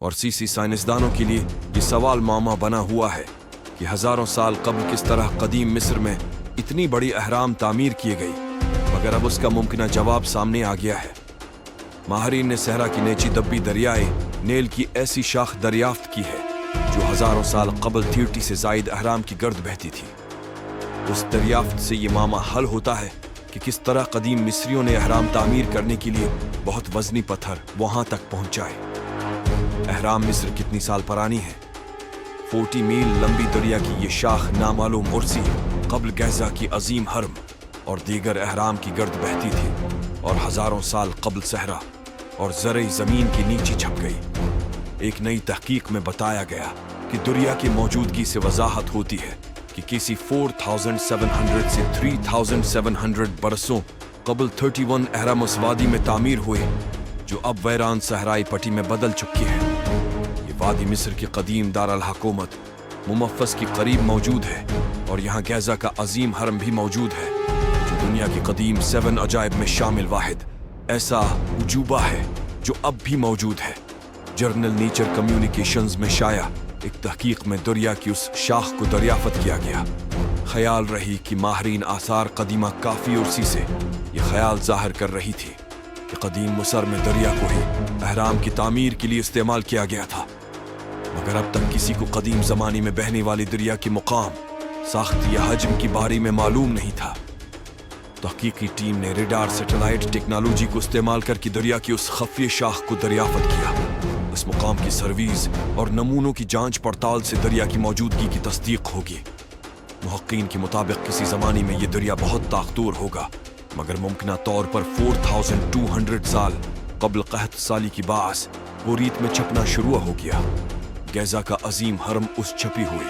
اور सीसी साइंसदानों के लिए ये सवाल मामा बना हुआ है कि हजारों साल कबल किस तरह कदीम मिस्र में इतनी बड़ी अहराम तामीर की गई, मगर अब उसका मुमकिन जवाब सामने आ गया है। माहरीन ने सहरा की नीची दब्बी दरियाए नील की ऐसी शाख दरियाफ्त की है जो हजारों साल कबल 30 से जायद अहराम की गर्द बहती थी। उस दरियाफ्त से ये मामा हल होता है कि किस तरह कदीम मिस्रियों ने अहराम तामीर करने के लिए बहुत वजनी पत्थर वहां तक पहुंचाए। अहराम मिस्र कितनी साल पुरानी है? 40 मील लंबी दरिया की ये शाख नामालूम मुर्सी कबल गैजा की अजीम हरम और दीगर अहराम की गर्द बहती थी और हजारों साल कबल सहरा और ज़रे ज़मीन की नीचे छप गई। एक नई तहकीक में बताया गया कि दुनिया की मौजूदगी से वजाहत होती है कि किसी 4700 से 3700 बरसों कबल 31 अहराम उस वादी में तामीर हुए जो अब वैरान सहराई पट्टी में बदल चुकी है। ये वादी मिस्र की कदीम दारुल हुकूमत मुमफ़्फ़स के करीब मौजूद है और यहाँ गैजा का अजीम हरम भी मौजूद है जो दुनिया की कदीम 7 अजायब में शामिल वाहिद ऐसा उजूबा है जो अब भी मौजूद है। जर्नल नेचर कम्युनिकेशंस में शाया एक तहकीक में दुनिया की उस शाख को दरियाफ्त किया गया। ख्याल रही कि माहरीन आसार कदीमा काफ़ी उर्सी से ये ख्याल जाहिर कर रही थी कि कदीम मिस्र में दरिया को ही अहराम की तामीर के लिए इस्तेमाल किया गया था, मगर अब तक किसी को कदीम ज़माने में बहने वाली दरिया की मुकाम, साख्त या हजम की बारे में मालूम नहीं था। तहकीकी टीम ने रेडार सैटेलाइट टेक्नोलॉजी को इस्तेमाल करके दरिया की उस खफिया शाख को दरियाफ्त किया। इस मुकाम की सर्विस और नमूनों की जांच पड़ताल से दरिया की मौजूदगी की तस्दीक होगी। मुहक्कीन के मुताबिक किसी ज़माने में ये दरिया बहुत ताकतवर होगा, मगर मुमकिन तौर पर 4200 साल कबल कहत साली की बास वो रीत में छपना शुरू हो गया। गैजा का अजीम हरम उस छपी हुई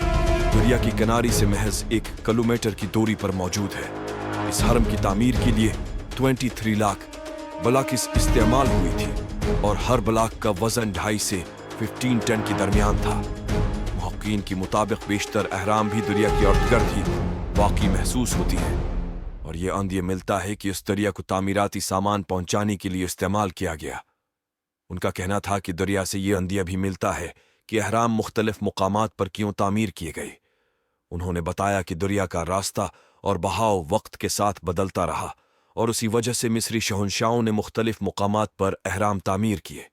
दरिया की किनारी से महज 1 किलोमीटर की दूरी पर मौजूद है। इस हरम की तामीर के लिए 23 लाख बलाकिस इस्तेमाल हुई थी और हर ब्लॉक का वजन 2.5 से 15 टन के दरमियान था। मुहक्कीन के मुताबिक बेशतर अहराम भी दरिया की अर्दगर्द ही वाक़ई महसूस होती है और ये अंदिया मिलता है कि उस दरिया को तामीराती सामान पहुंचाने के लिए इस्तेमाल किया गया। उनका कहना था कि दरिया से ये अंदिया भी मिलता है कि अहराम मुख्तलिफ मुकामात पर क्यों तामीर किए गए। उन्होंने बताया कि दरिया का रास्ता और बहाव वक्त के साथ बदलता रहा और उसी वजह से मिस्री शहंशाहों ने मुख्तलिफ मुकामात पर अहराम तामीर किए।